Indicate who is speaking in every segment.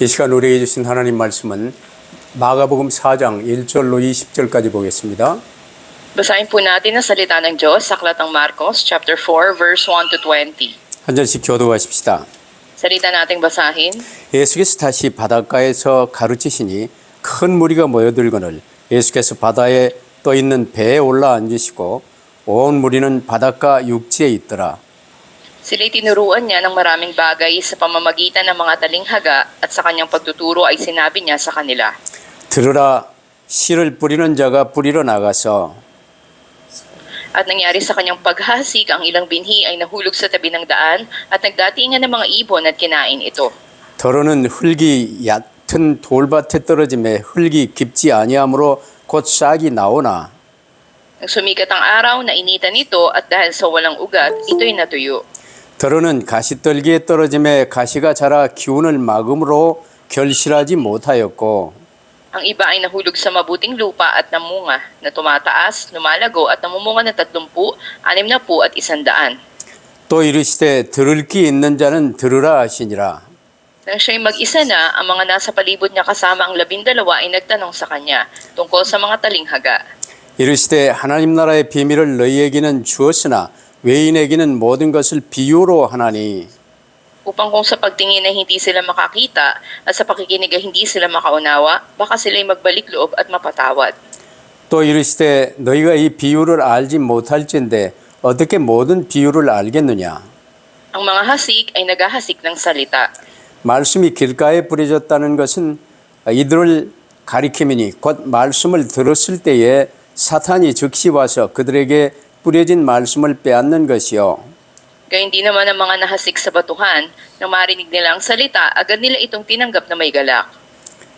Speaker 1: 이 시간 우리에게 주신 하나님 말씀은 마가복음 4장 1절로 20절까지 보겠습니다.
Speaker 2: Basahin po natin ang salita ng Diyos sa Aklat ng Marcos, chapter 4, verse 1 to 20.
Speaker 1: 한 절씩 교도하십시다.
Speaker 2: Salita nating basahin.
Speaker 1: 예수께서 다시 바닷가에서 가르치시니 큰 무리가 모여들거늘 예수께서 바다에 떠 있는 배에 올라 앉으시고 온 무리는 바닷가 육지에 있더라.
Speaker 2: Sila'y tinuruan niya ng maraming bagay sa pamamagitan ng mga talinghaga at sa kanyang pagtuturo ay sinabi niya sa kanila.
Speaker 1: 들으라 씨를 뿌리는 자가 뿌리러 나가서
Speaker 2: At nangyari sa kanyang paghasik, ang ilang binhi ay nahulog sa tabi ng daan at nagdatingan ng mga ibon at kinain ito.
Speaker 1: 더러는 흙이 얕은 돌밭에 떨어짐에 흙이 깊지 아니하므로 곧 싹이 나오나
Speaker 2: Nang sumikat ang araw, nainitan ito at dahil sa walang ugat, ito'y natuyo.
Speaker 1: 더러는 가시떨기에 떨어짐에 가시가 자라 기운을 막음으로 결실하지 못하였고
Speaker 2: Ang iba ay nahulog sa mabuting lupa at namunga na tumataas, lumalago at namumunga ng 30, 60 at 100.
Speaker 1: 또 이르시되 들을 귀 있는 자는 들으라 하시니라.
Speaker 2: Nang siya'y mag-isa na, ang mga nasa palibot niya kasama ang 12 ay nagtanong sa kanya tungkol sa mga talinghaga.
Speaker 1: 이르시되 하나님 나라의 비밀을 너희에게는 주었으나 외인에게는 모든 것을 비유로 하나니
Speaker 2: Upang kung sa pagtingin ay hindi sila makakita at sa pakikinig ay hindi sila makaunawa, baka sila'y magbalik loob at mapatawad.
Speaker 1: 또 이르시되 너희가 이 비유를 알지 못할진데 어떻게 모든 비유를 알겠느냐.
Speaker 2: Ang mga hasik ay naghahasik ng salita.
Speaker 1: 말씀이 길가에 뿌려졌다는 것은 이들을 가리킴이니 곧 말씀을 들었을 때에 사탄이 즉시 와서 그들에게 뿌려진 말씀을 빼앗는 것이요.
Speaker 2: Gayun din naman ang mga nahasik sa batuhan, nang marinig nila ang salita, agad nila itong tinanggap na may galak.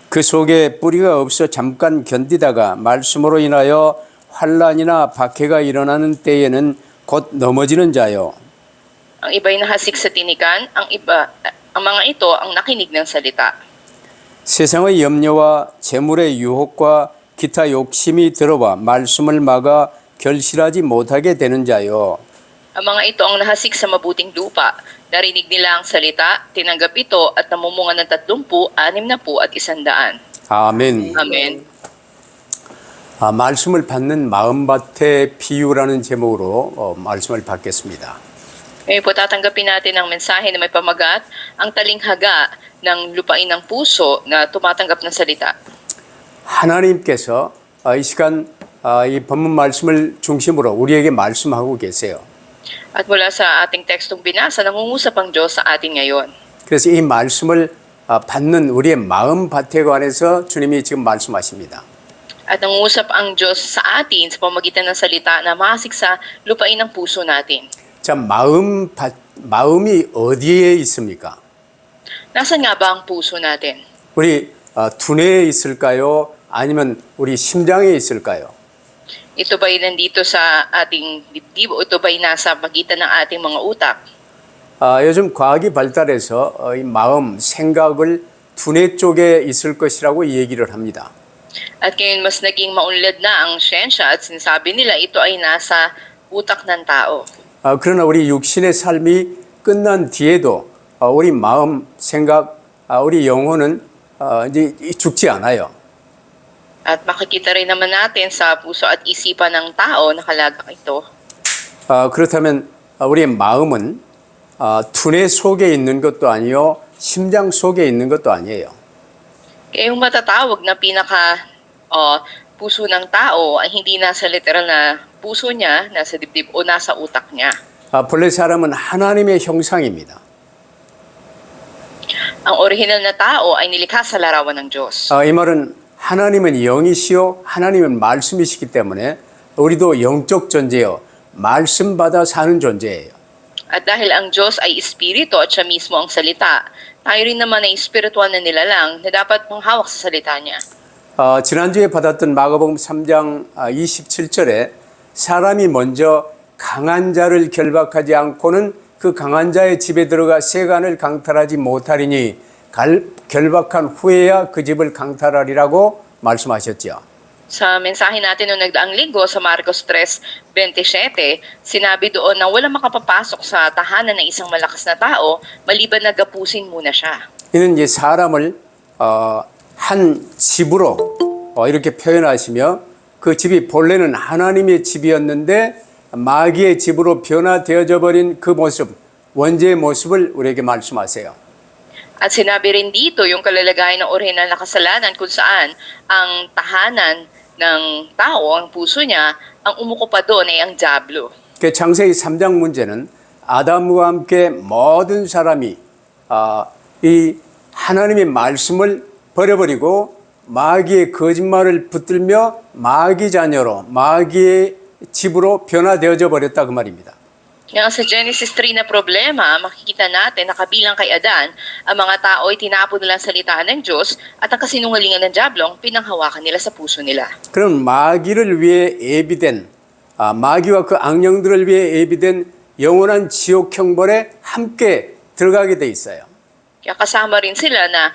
Speaker 1: 그 속에 뿌리가 없어 잠깐 견디다가 말씀으로 인하여 환난이나 박해가 일어나는 때에는 곧 넘어지는 자요.
Speaker 2: Ang iba'y nahasik sa tinikan, ang mga ito ang nakinig ng salita.
Speaker 1: 세상의 염려와 재물의 유혹과 기타 욕심이 들어와 말씀을 막아 결실하지 못하게 되는 자요.
Speaker 2: Ang mga ito ang nahasik sa mabuting lupa. Narinig nila ang salita, tinanggap ito at namumunga ng 30, 60 at 100.
Speaker 1: 아멘.
Speaker 2: Amen.
Speaker 1: 말씀을 받는 마음밭의 비유라는 제목으로 말씀을 받겠습니다.
Speaker 2: Ngayon po tatanggapin natin ang mensahe na may pamagat, ang talinghaga ng lupain ng puso na tumatanggap ng salita.
Speaker 1: 하나님께서 이 시간 이 본문 말씀을 중심으로 우리에게 말씀하고 계세요.
Speaker 2: At mula sa ating tekstong binasa, nangungusap ang Diyos sa atin ngayon.
Speaker 1: 그래서 이 말씀을 받는 우리의 마음밭에 관해서 주님이 지금 말씀하십니다.
Speaker 2: At nangungusap ang Diyos sa atin sa pamagitan ng salita na makasik sa lupain ng puso natin.
Speaker 1: 자, 마음이 어디에 있습니까?
Speaker 2: Nasaan nga ba ang puso natin?
Speaker 1: 우리 두뇌에 있을까요? 아니면 우리 심장에 있을까요?
Speaker 2: Ito ba'y nandito sa ating dibdib o ito ba'y nasa pagitan ng ating mga utak?
Speaker 1: 요즘 과학이 발달해서 이 마음, 생각을 두뇌 쪽에 있을 것이라고 얘기를 합니다.
Speaker 2: At ngayon mas naging maunlad na ang siyensya at sinasabi nila ito ay nasa utak ng tao.
Speaker 1: 그러나 우리 육신의 삶이 끝난 뒤에도 우리 마음, 생각, 우리 영혼은 이제 죽지 않아요.
Speaker 2: At makikita rin naman natin sa puso at isipan ng tao nakalagak ito.
Speaker 1: 그렇다면 우리의 마음은 두뇌 속에 있는 것도 아니요, 심장 속에 있는 것도 아니에요.
Speaker 2: Kaya yung matatawag na puso ng tao ay hindi nasa literal na puso niya, nasa dibdib o nasa utak niya.
Speaker 1: 본래 사람은 하나님의 형상입니다.
Speaker 2: Ang original na tao ay nilikha sa larawan ng Diyos.
Speaker 1: 이 말은 하나님은 영이시요 하나님은 말씀이시기 때문에 우리도 영적 존재요 말씀 받아 사는 존재예요.
Speaker 2: At dahil ang Diyos ay espiritu at siya mismo ang salita, tayo rin naman ay espiritual na nilalang na dapat manghawak sa salita niya.
Speaker 1: 지난주에 받았던 마가복음 3장 27절에 사람이 먼저 강한 자를 결박하지 않고는 그 강한 자의 집에 들어가 세간을 강탈하지 못하리니 결박한 후에야 그 집을 강탈하리라고 말씀하셨죠.
Speaker 2: Sa mensahe natin noong nagdaang linggo sa Marcos 3:27, sinabi doon na walang makapapasok sa tahanan ng isang malakas na tao maliban na gapusin muna siya.
Speaker 1: 이는 이제 사람을 한 집으로 이렇게 표현하시며 그 집이 본래는 하나님의 집이었는데 마귀의 집으로 변화되어져 버린 그 모습, 원죄의 모습을 우리에게 말씀하세요.
Speaker 2: At sinabi rin dito yung kalalagayan ng orihinal na kasalanan kung saan ang tahanan ng tao, ang puso niya, ang umuko pa doon ay ang dyablo.
Speaker 1: 그 창세기 3장 문제는 아담과 함께 모든 사람이 이 하나님의 말씀을 버려버리고 마귀의 거짓말을 붙들며 마귀 자녀로 마귀의 집으로 변화되어져 버렸다 그 말입니다.
Speaker 2: Nga sa Genesis 3 na problema, makikita natin na kabilang kay Adan, ang mga tao ay tinapon nila ang salita ng Diyos at ang kasinungalingan ng dyablo ang pinanghawakan nila sa puso nila.
Speaker 1: 그럼 마귀를 위해 예비된 마귀와 그 악령들을 위해 예비된 영원한 지옥 형벌에 함께 들어가게 돼 있어요.
Speaker 2: Kaya kasama rin sila na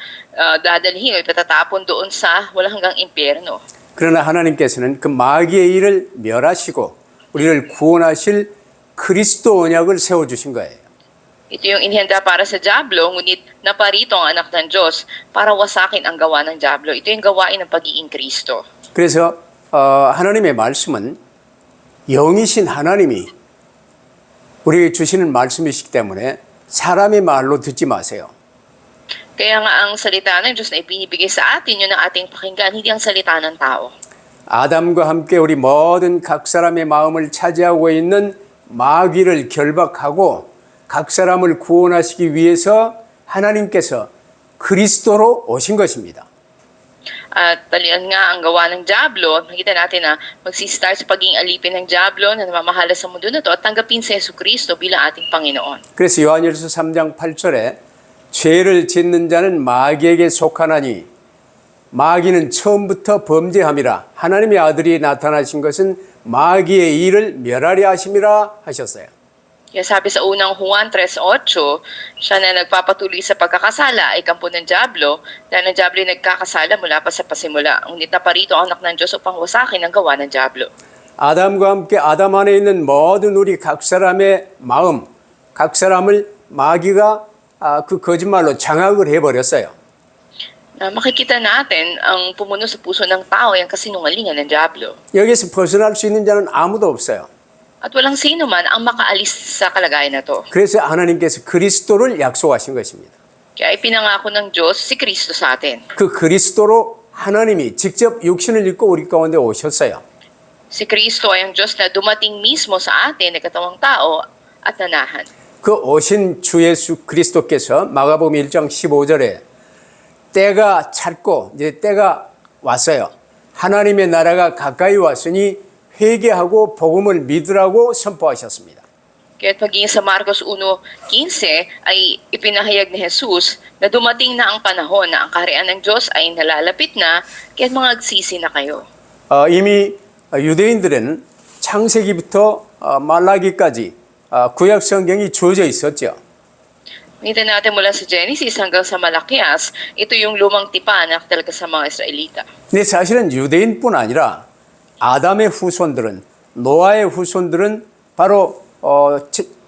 Speaker 2: dadalhin o ipatatapon doon sa walang hanggang impyerno.
Speaker 1: 그러나 하나님께서는 그 마귀의 일을 멸하시고 우리를 구원하실 그리스도 언약을 세워주신 거예요.
Speaker 2: Ito yung inihanda para sa dyablo, ngunit naparito ang anak ng Diyos para wasakin ang gawa ng dyablo. Ito yung gawain ng pagiging Kristo.
Speaker 1: 그래서 하나님의 말씀은 영이신 하나님이 우리에게 주시는 말씀이시기 때문에 사람의 말로 듣지 마세요.
Speaker 2: Kaya nga ang salita ng Diyos na ibinibigay sa atin, yun ang ating pakinggan, hindi ang salita ng tao.
Speaker 1: 아담과 함께 우리 모든 각 사람의 마음을 차지하고 있는 마귀를 결박하고 각 사람을 구원하시기 위해서 하나님께서 그리스도로 오신 것입니다.
Speaker 2: At talian nga ang gawa ng dyablo, makita natin na magsistart sa pagiging alipin ng dyablo na namamahala sa mundo na to at tanggapin si Yesu Kristo bilang ating Panginoon.
Speaker 1: 그래서 요한일서 3장 8절에 죄를 짓는 자는 마귀에게 속하나니 마귀는 처음부터 범죄함이라 하나님의 아들이 나타나신 것은 마귀의 일을 멸하려 하심이라 하셨어요.
Speaker 2: Kaya sabi sa unang Juan 3:8, siya na nagpapatuloy sa pagkakasala ay kampo ng dyablo, dahil ang dyablo ay nagkakasala mula pa sa pasimula. Ngunit naparito ang anak ng Diyos upang wasakin ang gawa ng dyablo.
Speaker 1: 아담과 함께 아담 안에 있는 모든 우리 각 사람의 마음, 각 사람을 마귀가 그 거짓말로 장악을 해버렸어요.
Speaker 2: Makikita natin ang pumuno sa puso ng tao ay ang kasinungalingan ng dyablo.
Speaker 1: 여기서 벗어날 수 있는 자는 아무도 없어요.
Speaker 2: At walang sino man ang makaalis sa kalagayan na to.
Speaker 1: 그래서 하나님께서 그리스도를 약속하신 것입니다.
Speaker 2: Kaya ipinangako ng Diyos si Kristo sa atin.
Speaker 1: 그 그리스도로 하나님이 직접 육신을 입고 우리 가운데 오셨어요.
Speaker 2: Si Kristo ay ang Diyos na dumating mismo sa atin, nagkatawang tao at nanahan.
Speaker 1: 그 오신 주 예수 그리스도께서 마가복음 1장 15절에 때가 찼고 이제 때가 왔어요. 하나님의 나라가 가까이 왔으니 회개하고 복음을 믿으라고 선포하셨습니다.
Speaker 2: Kaya pagiging sa Marcos 1:15 ay ipinahayag ni Jesus na dumating na ang panahon na ang kaharian ng Diyos ay nalalapit na, kaya mga agsisi na kayo.
Speaker 1: 이미 유대인들은 창세기부터 말라기까지 구약 성경이 주어져 있었죠.
Speaker 2: Makita natin mula sa Genesis hanggang sa Malakias, ito yung lumang tipan na talaga sa mga Israelita.
Speaker 1: 근데 사실은 유대인뿐 아니라 아담의 후손들은 노아의 후손들은 바로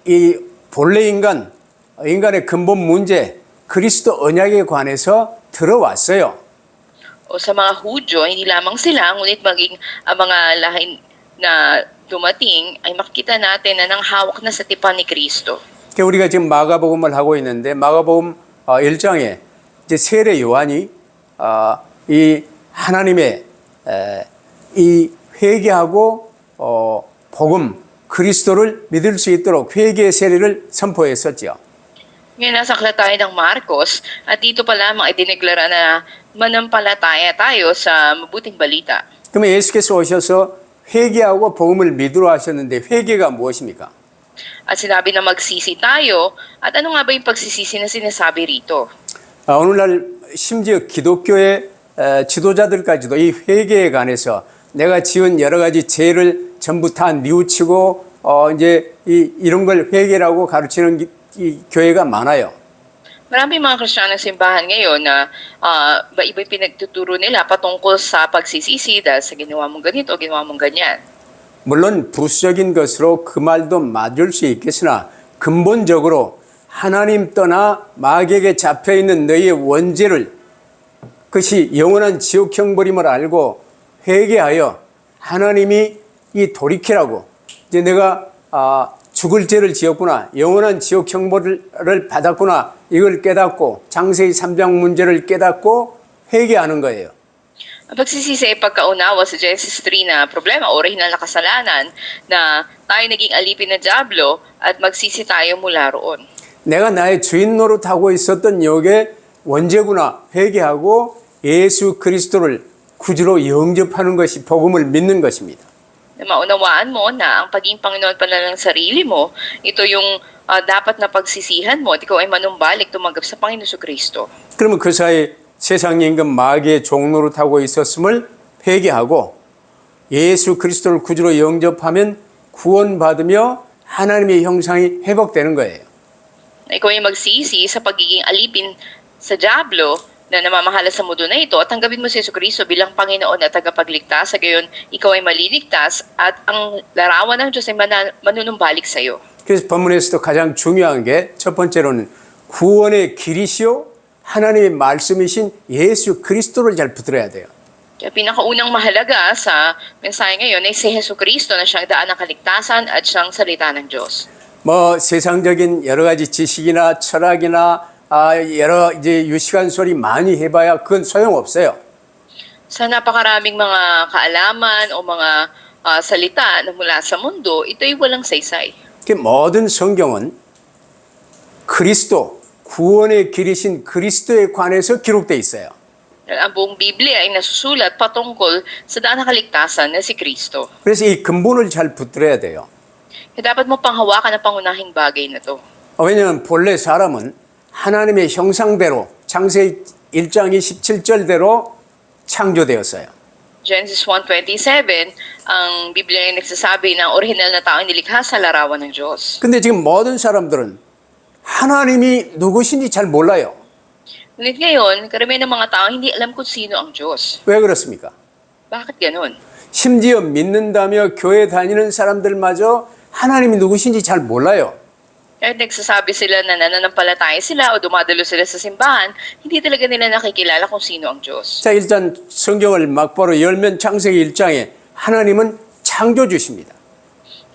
Speaker 1: 이 본래 인간의 근본 문제 그리스도 언약에 관해서 들어왔어요.
Speaker 2: O sa mga Hudyo, hindi lamang sila, ngunit maging ang mga lahi na dumating ay makikita natin na nanghawak na sa tipan ni Kristo.
Speaker 1: 우리가 지금 마가복음을 하고 있는데 마가복음 1장에 이제 세례 요한이 이 하나님의 이 회개하고 복음 그리스도를 믿을 수 있도록 회개의 세례를 선포했었죠.
Speaker 2: Ngayon nasa aklat tayo ng Marcos at dito pa lamang ay dineklara na manampalataya tayo sa mabuting balita.
Speaker 1: 그러면 예수께서 오셔서 회개하고 복음을 믿으러 하셨는데 회개가 무엇입니까?
Speaker 2: At sinabi na magsisi tayo, at ano nga ba yung pagsisisi na sinasabi rito?
Speaker 1: 오늘날 심지어 기독교의 지도자들까지도 이 회개에 관해서 내가 지은 여러 가지 죄를 전부 다 뉘우치고 이제 이런 걸 회개라고 가르치는 이 교회가 많아요.
Speaker 2: Marami mga Kristiyano ng simbahan ngayon na iba-iba pinagtuturo nila patungkol sa pagsisisi dahil sa ginawa mong ganito, ginawa mong ganyan.
Speaker 1: 물론 부수적인 것으로 그 말도 맞을 수 있겠으나 근본적으로 하나님 떠나 마귀에게 잡혀있는 너희의 원죄를 그것이 영원한 지옥 형벌임을 알고 회개하여 하나님이 이 돌이키라고 이제 내가 죽을 죄를 지었구나, 영원한 지옥 형벌을 받았구나, 이걸 깨닫고 장세기 3장 문제를 깨닫고 회개하는 거예요.
Speaker 2: Ang pagsisisi ay pagkaunawa sa Genesis 3 na problema, orihinal na kasalanan, na tayo naging alipin ng Diablo at magsisi tayo mula roon.
Speaker 1: 내가 나의 주인 노릇하고 있었던 역의 원죄구나 회개하고 예수 그리스도를 구주로 영접하는 것이 복음을 믿는 것입니다.
Speaker 2: Na maunawaan mo na ang pagiging Panginoon pala ng sarili mo, ito yung dapat na pagsisihan mo at ikaw ay manumbalik tumanggap sa Panginoon Kristo.
Speaker 1: 그러면 그 사이 세상 임금 마귀의 종노릇하고 있었음을 회개하고 예수 그리스도를 구주로 영접하면 구원받으며 하나님의 형상이 회복되는 거예요.
Speaker 2: Ikaw ay magsisi sa pagiging alipin sa Diablo na namamahala sa mundo na ito at tanggapin mo si Yesu Cristo bilang Panginoon at tagapagligtas. Sa gayon, ikaw ay maliligtas at ang larawan ng Diyos ay manunumbalik sa iyo.
Speaker 1: 그래서 본문에서도 가장 중요한 게 첫 번째로는 구원의 길이시요 하나님의 말씀이신 예수 그리스도를 잘 붙들어야 돼요.
Speaker 2: Kaya pinakaunang mahalaga sa mensahe ngayon ay si Yesu Cristo na siyang daan ng kaligtasan at siyang salita ng Diyos.
Speaker 1: 뭐 세상적인 여러 가지 지식이나 철학이나 여러 이제 유식한 소리 많이 해봐야 그건 소용없어요.
Speaker 2: Sa napakaraming mga kaalaman o mga salita na mula sa mundo, ito ay walang saysay.
Speaker 1: 그 모든 성경은 그리스도 구원의 길이신 그리스도에 관해서 기록되어 있어요.
Speaker 2: Ang buong Biblia ay nasusulat patungkol sa daan ng kaligtasan na si Kristo.
Speaker 1: 그래서 이 근본을 잘 붙들어야 돼요.
Speaker 2: Kaya dapat mo panghawakan ang pangunahing bagay na to.
Speaker 1: 왜냐하면 본래 사람은 하나님의 형상대로 창세기 1장 27절대로 창조되었어요.
Speaker 2: Genesis 1:27, ang Biblia ay nagsasabi na orihinal na tao ay nilikha sa larawan ng Diyos.
Speaker 1: 근데 지금 모든 사람들은 하나님이 누구신지 잘 몰라요.
Speaker 2: Ngunit ngayon, karamihan ng mga tao hindi alam kung sino ang Diyos.
Speaker 1: 왜 그렇습니까?
Speaker 2: Bakit ganun?
Speaker 1: 심지어 믿는다며 교회 다니는 사람들마저 하나님이 누구신지 잘 몰라요.
Speaker 2: Kahit nagsasabi sila na nananampalataya sila o dumadalo sila sa simbahan, hindi talaga nila nakikilala kung sino ang Diyos.
Speaker 1: 자, 일단 성경을 막바로 열면 창세기 1장에 하나님은 창조주십니다.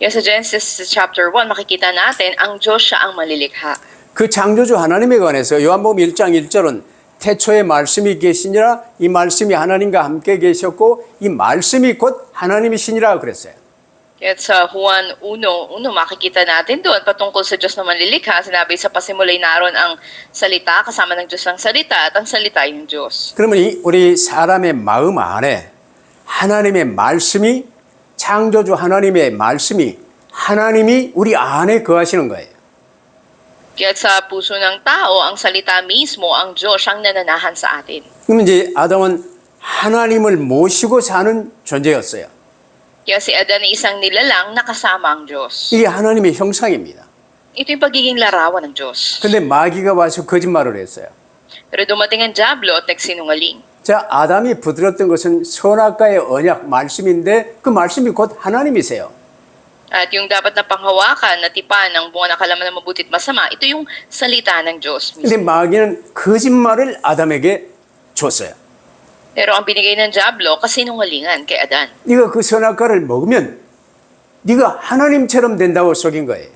Speaker 2: Kaya sa Genesis chapter 1, makikita natin ang Diyos siya ang malilikha.
Speaker 1: 그 창조주 하나님에 관해서 요한복음 1장 1절은 태초에 말씀이 계시니라 이 말씀이 하나님과 함께 계셨고 이 말씀이 곧 하나님이시니라 그랬어요.
Speaker 2: Kaya sa Juan 1:1 makikita natin doon patungkol sa Diyos na manlilikha, sinabi sa pasimulay naroon ang salita, kasama ng Diyos ang salita at ang salita ay ng Diyos.
Speaker 1: 그러면 우리 사람의 마음 안에 하나님의 말씀이 창조주 하나님의 말씀이 하나님이 우리 안에 거하시는 거예요.
Speaker 2: Kaya sa puso ng tao, ang salita mismo, ang Diyos ang nananahan sa atin.
Speaker 1: 그럼 이제 아담은 하나님을 모시고 사는 존재였어요.
Speaker 2: Kaya si Adan ay isang nilalang na kasama ang Diyos.
Speaker 1: 이게 하나님의 형상입니다.
Speaker 2: Ito yung pagiging larawan ng Diyos.
Speaker 1: 근데 마귀가 와서 거짓말을 했어요.
Speaker 2: Pero dumating ang Diablo at nagsinungaling.
Speaker 1: 자, 아담이 붙들었던 것은 선악과의 언약 말씀인데 그 말씀이 곧 하나님이세요.
Speaker 2: At yung dapat na panghawakan na tipan ng bunga ng kalaman ng mabuti at masama, ito yung salita ng Diyos
Speaker 1: 근데
Speaker 2: mismo.
Speaker 1: 마귀는 거짓말을 아담에게 줬어요.
Speaker 2: Pero ang binigay ng Diablo, kasinungalingan kay Adan.
Speaker 1: 네가 그 선악과를 먹으면 네가 하나님처럼 된다고 속인 거예요.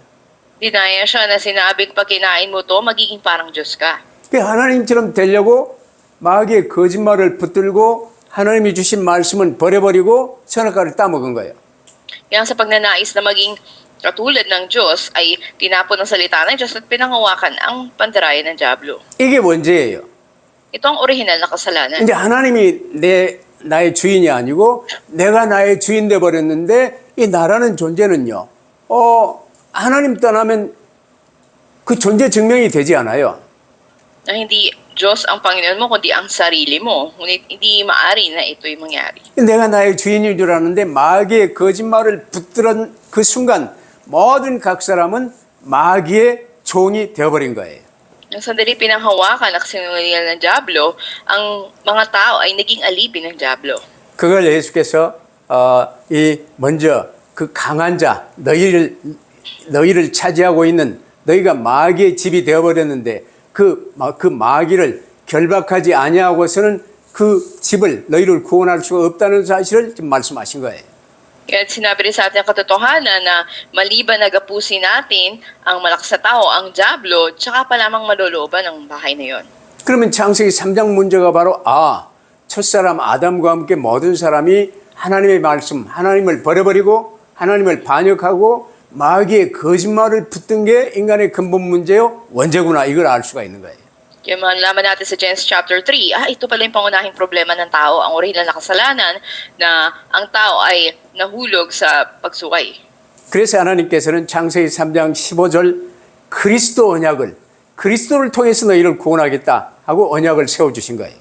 Speaker 2: Dinaya siya na sinabing pag kinain mo to, magiging parang Diyos ka.
Speaker 1: 그 하나님처럼 되려고 마귀의 거짓말을 붙들고 하나님이 주신 말씀은 버려버리고 선악과를 따먹은 거예요.
Speaker 2: Kaya sa pagnanais na maging katulad ng Diyos, ay tinapon ang salita ng Diyos at pinangawakan ang pandaraya ng Diablo.
Speaker 1: 이게 원죄예요.
Speaker 2: Ito ang orihinal na kasalanan.
Speaker 1: 근데 하나님이 나의 주인이 아니고 내가 나의 주인 돼 버렸는데 이 나라는 존재는요. 하나님 떠나면 그 존재 증명이 되지 않아요.
Speaker 2: Na hindi Diyos ang Panginoon mo, kundi ang sarili mo. Ngunit hindi maari na ito'y mangyari.
Speaker 1: 내가 나의 주인인 줄 아는데 마귀의 거짓말을 붙들은 그 순간 모든 각 사람은 마귀의 종이 되어버린 거예요.
Speaker 2: Nang sandali pinanghawakan at sinungalingan ng Diablo, ang mga tao ay naging alipin ng Diablo.
Speaker 1: 그걸 예수께서 먼저 그 강한 자 너희를 차지하고 있는 너희가 마귀의 집이 되어버렸는데 그 마귀를 결박하지 아니하고서는 그 집을 너희를 구원할 수가 없다는 사실을 지금 말씀하신 거예요.
Speaker 2: Kaya sinabi rin sa atin ang katotohanan na maliban nagapusin natin ang malakas na tao, ang Diablo, tsaka pa lamang malolooban ng bahay na yon.
Speaker 1: 그러면 창세기 3장 문제가 바로 첫사람 아담과 함께 모든 사람이 하나님의 말씀, 하나님을 버려버리고 하나님을 반역하고 마귀의 거짓말을 붙든 게 인간의 근본 문제요 원죄구나, 이걸 알 수가 있는 거예요.
Speaker 2: Kaya malaman natin sa Genesis chapter 3, ito pala yung pangunahing problema ng tao, ang orihinal na kasalanan na ang tao ay nahulog sa pagsukay.
Speaker 1: 그래서 하나님께서는 창세기 3장 15절 그리스도 언약을, 그리스도를 통해서 너희를 구원하겠다 하고 언약을 세워주신 거예요.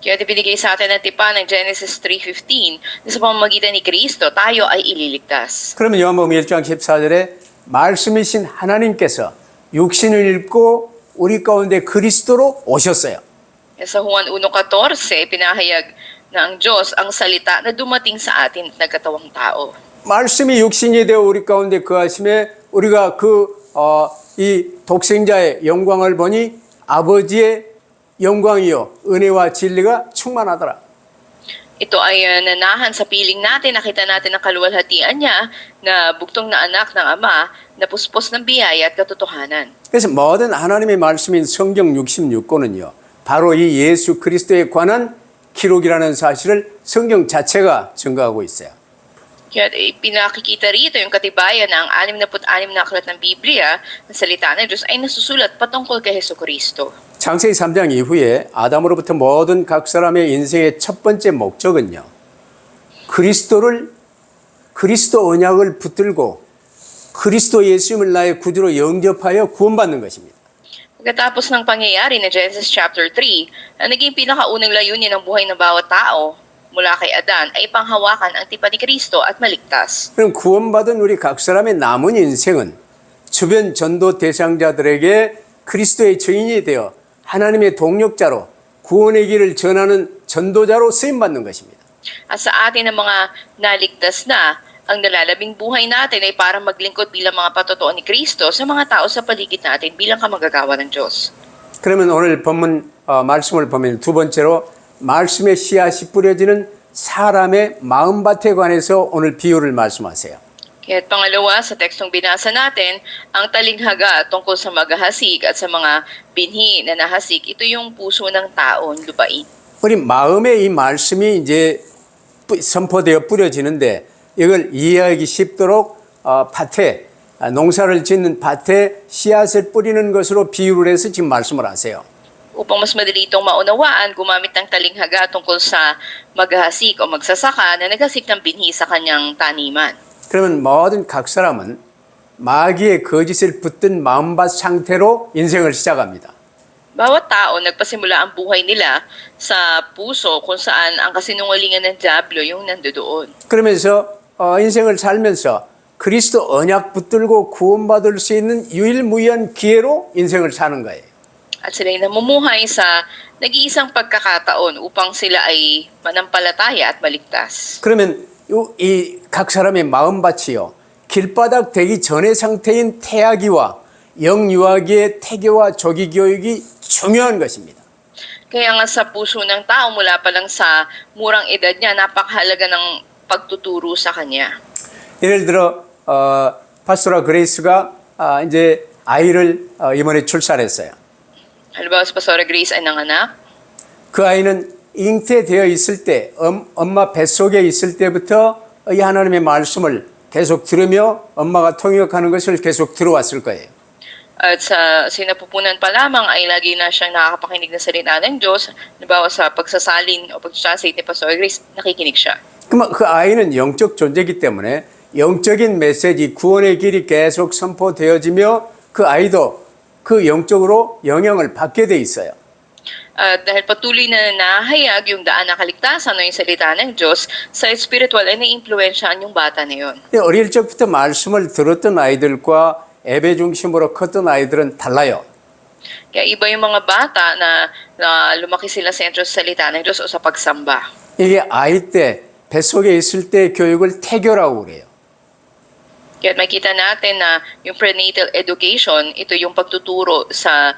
Speaker 2: Kaya binigay sa atin ang tipan ng Genesis 3:15 na sa pamamagitan ni Kristo, tayo ay ililigtas.
Speaker 1: 그러면 요한복음 1장 14절에 말씀이신 하나님께서 육신을 입고 우리 가운데 그리스도로 오셨어요.
Speaker 2: Sa Juan 1:14, pinahayag ng Diyos ang salita na dumating sa atin at nagkatawang tao.
Speaker 1: 말씀이 육신이 되어 우리 가운데 거하심에 우리가 이 독생자의 영광을 보니 아버지의 영광이요 은혜와 진리가 충만하더라.
Speaker 2: Ito ay nanahan sa piling natin, nakita natin ang kaluwalhatian niya na buktong na anak ng Ama, na puspos ng biyaya at katotohanan.
Speaker 1: 그래서 모든 하나님의 말씀인 성경 66권은요. 바로 이 예수 그리스도에 관한 기록이라는 사실을 성경 자체가 증거하고 있어요.
Speaker 2: Kaya pinakikita rito yung katibayan na ang 66 na aklat ng Biblia, ng salita ng Diyos, ay nasusulat patungkol kay Jesucristo.
Speaker 1: 창세기 3장 이후에 아담으로부터 모든 각 사람의 인생의 첫 번째 목적은요. 그리스도 언약을 붙들고 그리스도 예수님을 나의 구주로 영접하여 구원받는 것입니다.
Speaker 2: Pagkatapos ng pangyayari na Genesis chapter 3, ang naging pinakaunang layunin ng buhay ng bawat tao mula kay Adan ay panghawakan ang tipan ni Kristo at maligtas.
Speaker 1: 그럼 구원받은 우리 각 사람의 남은 인생은 주변 전도 대상자들에게 그리스도의 증인이 되어 하나님의 동력자로 구원의 길을 전하는 전도자로 쓰임받는 것입니다.
Speaker 2: At sa atin ng mga naligtas na, ang nalalabing buhay natin ay para maglingkod bilang mga patotoo ni Kristo sa mga tao sa paligid natin bilang kamagagawa ng Diyos.
Speaker 1: 그러면 오늘 본문 말씀을 보면 두 번째로 말씀의 씨앗이 뿌려지는 사람의 마음밭에 관해서 오늘 비유를 말씀하세요.
Speaker 2: Kaya't pangalawa, sa tekstong binasa natin, ang talinghaga tungkol sa maghahasik at sa mga binhi na nahasik, ito yung puso ng taon, lupain.
Speaker 1: 우리 마음에 이 말씀이 이제 선포되어 뿌려지는데 이걸 이해하기 쉽도록 밭에 농사를 짓는 밭에 씨앗을 뿌리는 것으로 비유를 해서 지금 말씀을 하세요.
Speaker 2: Upang mas madali itong maunawaan, gumamit ng talinghaga tungkol sa maghahasik o magsasaka na naghasik ng binhi sa kanyang taniman.
Speaker 1: 그러면 모든 각 사람은 마귀의 거짓을 붙든 마음밭 상태로 인생을 시작합니다.
Speaker 2: Bawat tao nagpasimula ang buhay nila sa puso kung saan ang kasinungalingan ng Diablo yung nandoon.
Speaker 1: 그러면서 인생을 살면서 그리스도 언약 붙들고 구원받을 수 있는 유일무이한 기회로 인생을 사는 거예요.
Speaker 2: At sila'y namumuhay sa nag-iisang pagkakataon upang sila ay manampalataya at maligtas.
Speaker 1: 그러면 이 각 사람의 마음밭이요. 길바닥 되기 전의 상태인 태아기와 영유아기의 태교와 조기 교육이 중요한 것입니다.
Speaker 2: Kaya nga sa puso ng tao mula pa lang sa murang edad niya, napakahalaga ng pagtuturo sa kanya.
Speaker 1: 예를 들어 파스토라 그레이스가 이제 아이를 이번에 출산했어요.
Speaker 2: Halimbawa si Pastora Grace ay nanganak.
Speaker 1: 그 아이는 잉태되어 있을 때 엄마 뱃속에 있을 때부터 이 하나님의 말씀을 계속 들으며 엄마가 통역하는 것을 계속 들어왔을 거예요.
Speaker 2: At sa sinapupunan pa lamang ay lagi na siyang nakakapakinig ng salita ng Diyos. Halimbawa sa pagsasalin o pag-translate ni Pastor Grace, nakikinig siya.
Speaker 1: 그럼 그 아이는 영적 존재이기 때문에 영적인 메시지, 구원의 길이 계속 선포되어지며 그 아이도 그 영적으로 영향을 받게 돼 있어요.
Speaker 2: At dahil patuloy na nahayag yung daan ng kaligtasan o yung salita ng Diyos, sa spiritual ay naiimpluwensyahan yung bata na yun.
Speaker 1: 어릴 적부터 말씀을 들었던 아이들과 예배 중심으로 컸던 아이들은 달라요.
Speaker 2: Kaya iba yung mga bata na lumaki sila sa sentro sa salita ng Diyos o sa pagsamba.
Speaker 1: 이게 아이 때 뱃속에 있을 때 교육을 태교라고 그래요.
Speaker 2: Kaya makita natin na yung prenatal education, ito yung pagtuturo sa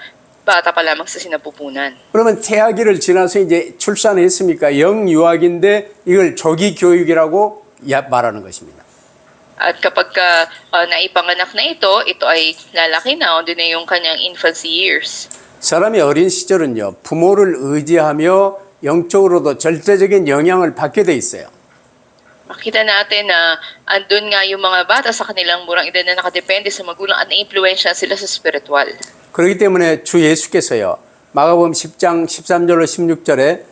Speaker 2: bata pa lamang sa sinapupunan.
Speaker 1: 그러면 태아기를 지나서 이제 출산했으니까 영유아기인데 이걸 조기 교육이라고 말하는 것입니다.
Speaker 2: At kapag naipanganak na ito ay lalaki na, doon na yung kanyang infancy years.
Speaker 1: 사람이 어린 시절은요, 부모를 의지하며 영적으로도 절대적인 영향을 받게 돼 있어요.
Speaker 2: Makita natin na andun nga yung mga bata sa kanilang murang edad na nakadepende sa magulang at na-influensya sila sa spiritual.
Speaker 1: 그렇기 때문에 주 예수께서요, 마가복음 10장 13절로 16절에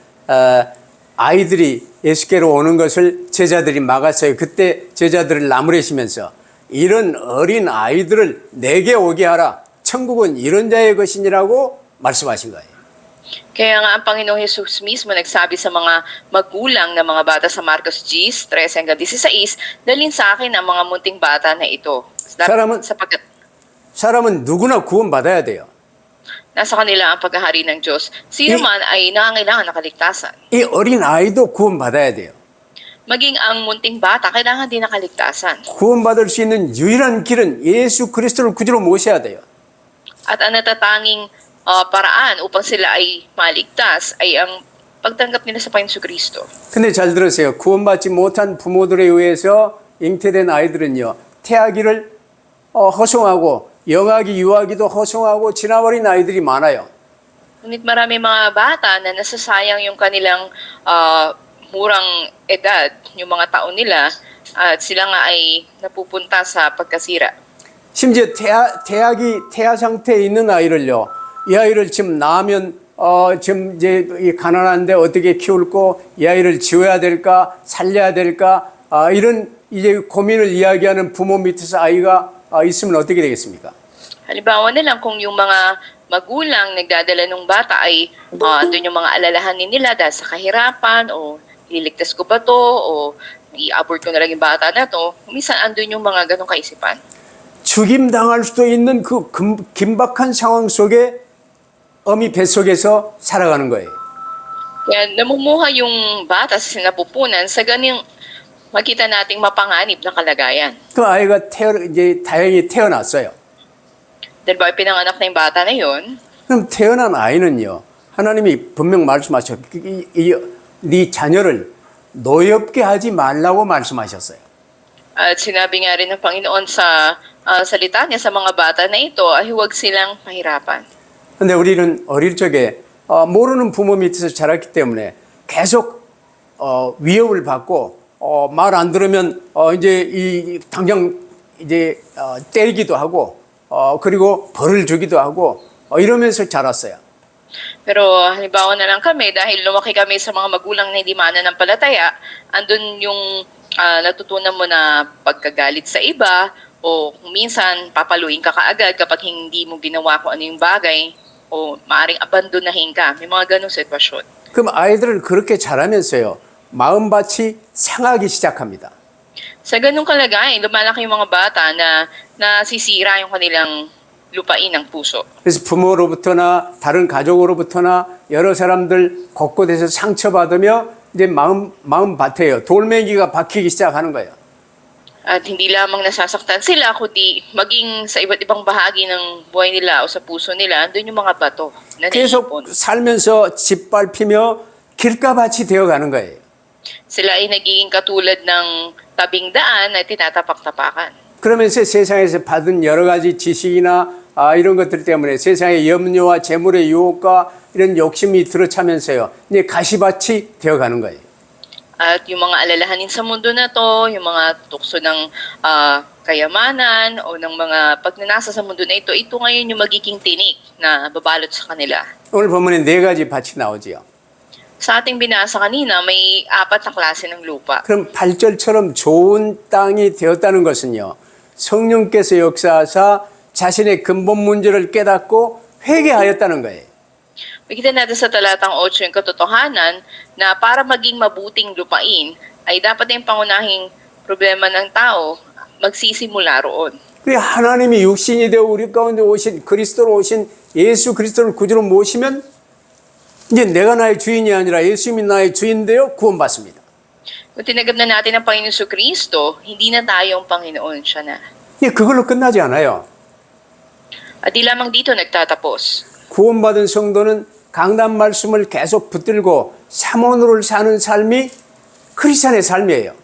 Speaker 1: 아이들이 예수께로 오는 것을 제자들이 막았어요. 그때 제자들을 나무래시면서 이런 어린 아이들을 내게 오게 하라. 천국은 이런 자의 것이니라고 말씀하신 거예요.
Speaker 2: Kaya nga ang Panginoong Jesus mismo nagsabi sa mga magulang na mga bata sa Marcos 10:13-16, dalhin sa akin ang mga munting bata na ito. Sapagkat
Speaker 1: 사람은 누구나 구원받아야 돼요.
Speaker 2: nasa kanila ang paghahari ng Diyos. Sino man ay nangangailangan ng kaligtasan.
Speaker 1: 이 어린 아이도 구원받아야 돼요.
Speaker 2: Maging ang munting bata, kailangan din ng kaligtasan.
Speaker 1: 구원받을 수 있는 유일한 길은 예수 그리스도를 구주로 모셔야 돼요.
Speaker 2: At ang natatanging paraan upang sila ay maligtas ay ang pagtanggap nila sa Panginoon Kristo.
Speaker 1: 근데 잘 들으세요. 구원받지 못한 부모들에 의해서 잉태된 아이들은요, 태아기를 허송하고 영아기, 유아기도 허송하고 지나버린 아이들이 많아요.
Speaker 2: Ngunit marami mga bata na nasasayang yung kanilang murang edad, yung mga taon nila, at sila nga ay napupunta sa pagkasira.
Speaker 1: 심지어 태아 상태에 있는 아이를요, 이 아이를 지금 낳으면 지금 이제 가난한데 어떻게 키울고 이 아이를 지어야 될까 살려야 될까 이런 이제 고민을 이야기하는 부모 밑에서 아이가 있으면 어떻게 되겠습니까?
Speaker 2: Halimbawa na lang kung yung mga magulang nagdadala ng bata ay andun yung mga alalahanin nila dahil sa kahirapan o ililigtas ko ba to o i-abort ko na lang yung bata na to. Minsan andun yung mga ganong kaisipan.
Speaker 1: 죽임당할 수도 있는 그 긴박한 상황 속에 어미 뱃속에서 살아가는 거예요.
Speaker 2: Kaya namumuha yung bata sa sinapupunan sa ganyung makita nating mapanganib na kalagayan.
Speaker 1: 그 아이가 이제 다행히 태어났어요.
Speaker 2: Dahil ba pinanganak na yung bata na yun,
Speaker 1: 그럼 태어난 아이는요, 하나님이 분명 말씀하셨어요. 네 자녀를 노엽게 하지 말라고 말씀하셨어요.
Speaker 2: at sinabi nga rin ng Panginoon sa salita niya sa mga bata na ito ay huwag silang mahirapan.
Speaker 1: 근데 우리는 어릴 적에 모르는 부모 밑에서 자랐기 때문에 계속 위협을 받고 말 안 들으면 이제 당장 이제 때리기도 하고 그리고 벌을 주기도 하고 이러면서 자랐어요.
Speaker 2: Pero halimbawa na lang kami, dahil lumaki kami sa mga magulang na hindi mananampalataya, andun yung natutunan mo na pagkagalit sa iba o kung minsan papaluin ka kaagad kapag hindi mo ginawa kung ano yung bagay o maaring abandonahin ka. May mga ganong sitwasyon.
Speaker 1: 그럼 아이들을 그렇게 자라면서요, 마음밭이 상하기 시작합니다.
Speaker 2: Sa ganong kalagayan, lumalaki yung mga bata na nasisira yung kanilang lupain ng puso.
Speaker 1: 그래서 부모로부터나 다른 가족으로부터나 여러 사람들 곳곳에서 상처받으며 이제 마음밭에요, 돌멩이가 박히기 시작하는 거예요.
Speaker 2: At hindi lamang nasasaktan sila, kundi maging sa iba't ibang bahagi ng buhay nila o sa puso nila, andun yung mga bato na
Speaker 1: 계속
Speaker 2: naiipon.
Speaker 1: 살면서 짓밟히며 길가밭이 되어가는 거예요.
Speaker 2: Sila ay nagiging katulad ng tabing daan na tinatapak-tapakan.
Speaker 1: 그러면서 세상에서 받은 여러 가지 지식이나 이런 것들 때문에 세상의 염려와 재물의 유혹과 이런 욕심이 들어차면서요, 이제 가시밭이 되어가는 거예요.
Speaker 2: At yung mga alalahanin sa mundo na to, yung mga tukso ng kayamanan o ng mga pagnanasa sa mundo na ito ngayon yung magiging tinik na babalot sa kanila.
Speaker 1: 오늘 본문에 네 가지 밭이 나오지요.
Speaker 2: Sa ating binasa kanina, may 4 na klase ng lupa.
Speaker 1: 그럼 8절처럼 좋은 땅이 되었다는 것은요, 성령께서 역사하사 자신의 근본 문제를 깨닫고 회개하였다는 거예요.
Speaker 2: Makita natin sa talatang 8 yung katotohanan na para maging mabuting lupain ay dapat yung pangunahing problema ng tao magsisimula roon.
Speaker 1: 그 하나님이 육신이 되어 우리 가운데 오신 그리스도로 오신 예수 그리스도를 구주로 모시면 이제 내가 나의 주인이 아니라 예수님이 나의 주인되어 구원받습니다.
Speaker 2: Kung tinagap na natin ang Panginoon Kristo, hindi na tayo ang Panginoon, siya na.
Speaker 1: 그걸로 끝나지 않아요.
Speaker 2: At di lamang dito nagtatapos.
Speaker 1: 구원받은 성도는 강단 말씀을 계속 붙들고 사모노를 사는 삶이 크리스찬의 삶이에요.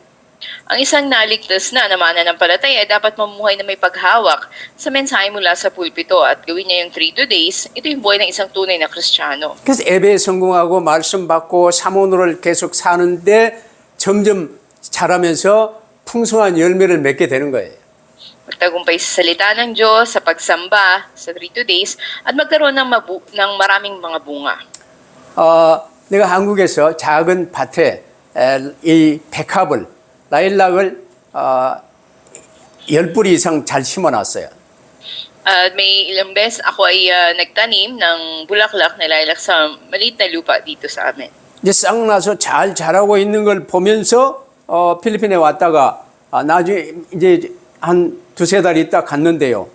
Speaker 2: Ang isang naligtas na mananampalataya ay dapat mamuhay na may paghawak sa mensahe mula sa pulpito at gawin niya yung 3 days. Ito yung buhay ng isang tunay na Kristiyano.
Speaker 1: 그래서 예배에 성공하고 말씀 받고 사모노를 계속 사는데 점점 자라면서 풍성한 열매를 맺게 되는 거예요.
Speaker 2: Magtagumpay sa salita ng Diyos, sa pagsamba, sa 3 days, at magkaroon ng maraming mga bunga.
Speaker 1: 내가 한국에서 작은 밭에 이 백합을 라일락을 10뿌리 이상 잘 심어놨어요.
Speaker 2: May ilang beses ako ay nagtanim ng bulaklak na lilac sa maliit na lupa dito sa amin.
Speaker 1: 이제 싹 나서 잘 자라고 있는 걸 보면서 필리핀에 왔다가 나중에 이제 한 2-3달 있다 갔는데요.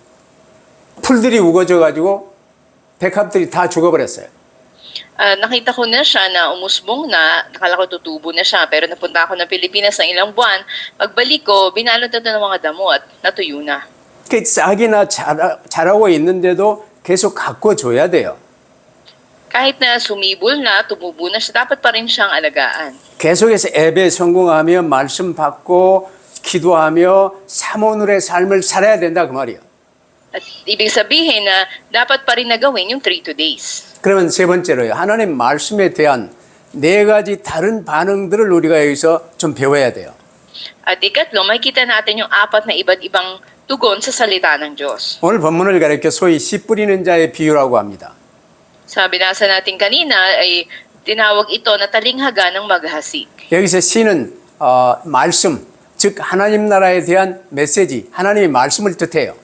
Speaker 1: 풀들이 우거져 가지고 백합들이 다 죽어버렸어요.
Speaker 2: Nakita ko na siya na umusbong na, nakala ko tutubo na siya, pero napunta ako ng Pilipinas ng ilang buwan. Pagbalik ko, binalot ito ng mga damo at natuyo na.
Speaker 1: 그 싹이나 자라고 있는데도 계속 가꿔줘야 돼요.
Speaker 2: Kahit na sumibol na, tumubo na siya, dapat pa rin siyang alagaan.
Speaker 1: 계속해서 예배에 성공하며 말씀 받고 기도하며 사모늘의 삶을 살아야 된다 그 말이에요.
Speaker 2: At ibig sabihin na dapat pa rin na gawin yung 3 days.
Speaker 1: 그러면 세 번째로요. 하나님 말씀에 대한 4가지 다른 반응들을 우리가 여기서 좀 배워야 돼요.
Speaker 2: At ikatlo, makikita natin yung 4 na iba't ibang tugon sa salita ng Diyos.
Speaker 1: 오늘 본문을 가리켜 소위 씨 뿌리는 자의 비유라고 합니다.
Speaker 2: Sa binasa natin kanina ay tinawag ito na talinghaga ng maghasik.
Speaker 1: 여기서 씨는 말씀, 즉 하나님 나라에 대한 메시지, 하나님의 말씀을 뜻해요.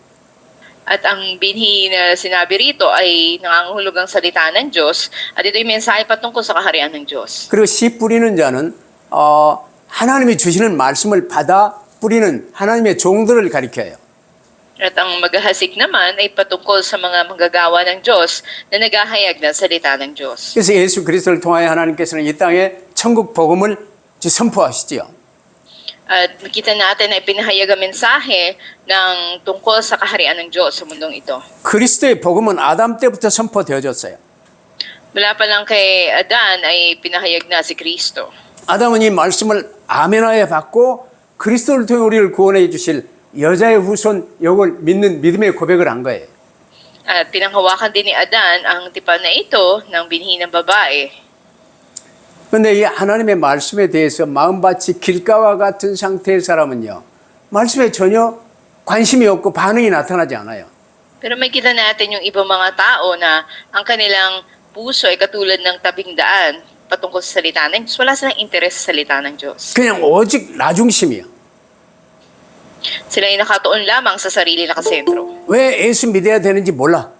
Speaker 2: At ang binhi na sinabi rito ay nangangahulugang salita ng Diyos at ito yung mensahe patungkol sa kaharian ng Diyos.
Speaker 1: 그리고 씨 뿌리는 자는 하나님이 주시는 말씀을 받아 뿌리는 하나님의 종들을 가리켜요.
Speaker 2: At ang maghahasik naman ay patungkol sa mga manggagawa ng Diyos na naghahayag ng salita ng Diyos.
Speaker 1: 그래서 예수 그리스도를 통하여 하나님께서는 이 땅에 천국 복음을 선포하시지요.
Speaker 2: At nakita natin na ipinahayag ang mensahe ng tungkol sa kaharian ng Diyos sa mundong ito.
Speaker 1: 그리스도의 복음은 아담 때부터 선포되어졌어요.
Speaker 2: Mula pa lang kay Adan ay pinahayag na si Kristo.
Speaker 1: 아담은 이 말씀을 아멘하여 받고 그리스도를 통해 우리를 구원해 주실 여자의 후손 역을 믿는 믿음의 고백을 한 거예요.
Speaker 2: At pinanghawakan din ni Adan ang tipan na ito ng binhi ng babae.
Speaker 1: 그런데 이 하나님의 말씀에 대해서 마음밭이 길가와 같은 상태의 사람은요. 말씀에 전혀 관심이 없고 반응이 나타나지 않아요.
Speaker 2: Pero makita natin yung ibang mga tao na ang kanilang puso ay katulad ng tabing daan patungkol sa salita ng Diyos. Wala silang interes sa salita ng Diyos.
Speaker 1: 그냥 오직 나중심이야.
Speaker 2: Sila ay nakatuon lamang sa sarili na kasentro.
Speaker 1: 왜 예수 믿어야 되는지 몰라.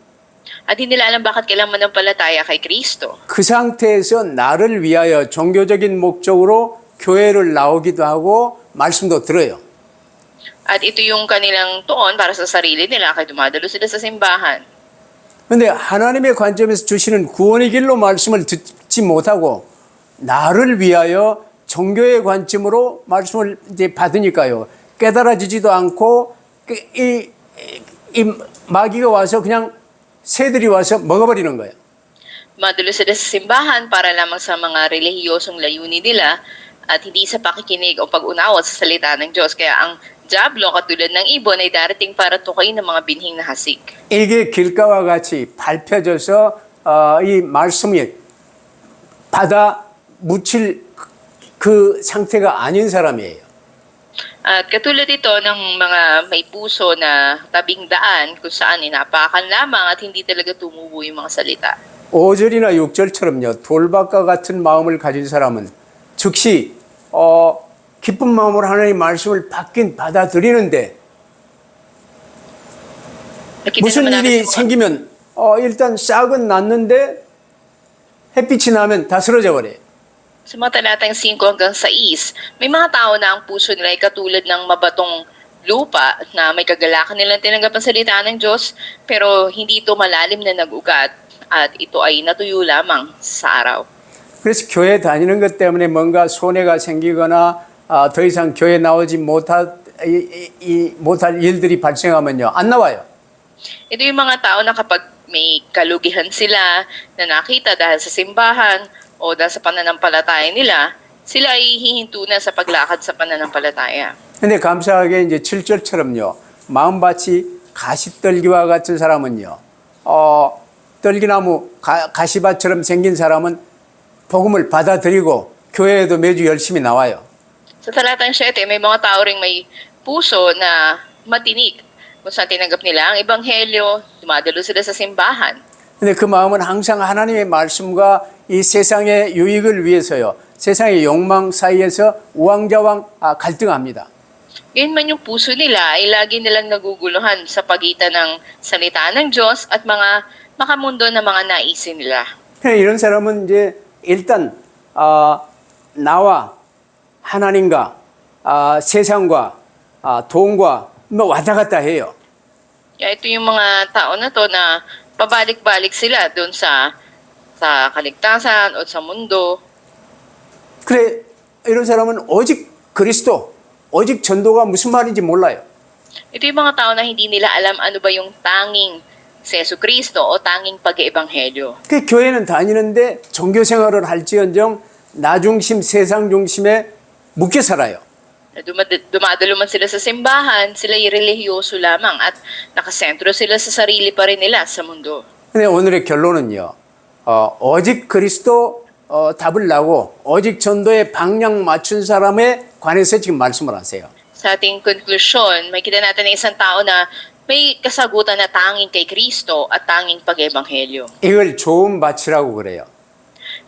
Speaker 2: At hindi nila alam bakit kailangan manampalataya kay Kristo.
Speaker 1: 그 상태에서 나를 위하여 종교적인 목적으로 교회를 나오기도 하고 말씀도 들어요.
Speaker 2: At ito yung kanilang tuon para sa sarili nila kaya dumadalo sila sa simbahan.
Speaker 1: 그런데 하나님의 관점에서 주시는 구원의 길로 말씀을 듣지 못하고 나를 위하여 종교의 관점으로 말씀을 이제 받으니까요. 깨달아지지도 않고 이 마귀가 와서 그냥 새들이 와서 먹어버리는 거예요.
Speaker 2: Madulo sila sa simbahan para lamang sa mga relihiyosong layunin nila at hindi sa pakikinig o pag-unawa sa salita ng Diyos. Kaya ang diablo katulad ng ibon ay darating para tukayin ng mga binhing na hasik.
Speaker 1: 이게 길가와 같이 밟혀져서 이 말씀이 받아 묻힐 그 상태가 아닌 사람이에요.
Speaker 2: At katulad ito ng mga may puso na tabing daan kung saan inapakan lamang at hindi talaga tumubo yung mga salita.
Speaker 1: 5절이나 6절처럼요. 돌박과 같은 마음을 가진 사람은 즉시 기쁜 마음으로 하나님의 말씀을 받긴 받아들이는데 무슨 일이 생기면 일단 싹은 났는데 햇빛이 나면 다 쓰러져 버려요.
Speaker 2: Sa mga talatang 5 hanggang 6, may mga tao na ang puso nila ay katulad ng mabatong lupa na may kagalakan nilang tinanggap ang salita ng Diyos pero hindi ito malalim na nag-ugat at ito ay natuyo lamang sa araw.
Speaker 1: 그래서 교회 다니는 것 때문에 뭔가 손해가 생기거나 더 이상 교회 나오지 못할 일들이 발생하면요. 안 나와요.
Speaker 2: Ito yung mga tao na kapag may kalugihan sila na nakita dahil sa simbahan o dahil sa pananampalataya nila, sila ay hihinto na sa paglakad sa pananampalataya.
Speaker 1: 근데 감사하게 이제 7절처럼요. 마음밭이 가시떨기와 같은 사람은요. 떨기나무 가시밭처럼 생긴 사람은 복음을 받아들이고 교회에도 매주 열심히 나와요.
Speaker 2: Sa talatang 7, may mga tao ring may puso na matinik kung saan tinanggap nila ang ebanghelyo, dumadalo sila sa simbahan.
Speaker 1: 근데 그 마음은 항상 하나님의 말씀과 이 세상의 유익을 위해서요. 세상의 욕망 사이에서 우왕좌왕 갈등합니다.
Speaker 2: Ngayon man yung puso nila ay lagi nilang naguguluhan sa pagitan ng salita ng Diyos at mga makamundo na mga naisin nila.
Speaker 1: 이런 사람은 이제 일단 나와 하나님과 세상과 돈과 뭐 왔다 갔다 해요.
Speaker 2: Kaya ito yung mga tao na to na pabalik-balik sila doon sa kaligtasan o sa mundo.
Speaker 1: 그래 이런 사람은 오직 그리스도, 오직 전도가 무슨 말인지 몰라요.
Speaker 2: Ito yung mga tao na hindi nila alam ano ba yung tanging si Jesucristo o tanging pag-iebanghelyo.
Speaker 1: 그 교회는 다니는데 종교 생활을 할지언정 나 중심, 세상 중심에 묶여 살아요.
Speaker 2: Dumadalo man sila sa simbahan, sila ay relihiyoso lamang at nakasentro sila sa sarili pa rin nila sa mundo.
Speaker 1: 근데 오늘의 결론은요. 오직 그리스도 답을 나고 오직 전도에 방향 맞춘 사람에 관해서 지금 말씀을 하세요.
Speaker 2: Sa ating konklusyon, may kita natin na isang tao na may kasagutan na tanging kay Kristo at tanging pag-ebanghelyo.
Speaker 1: 이걸 좋은 밭이라고 그래요.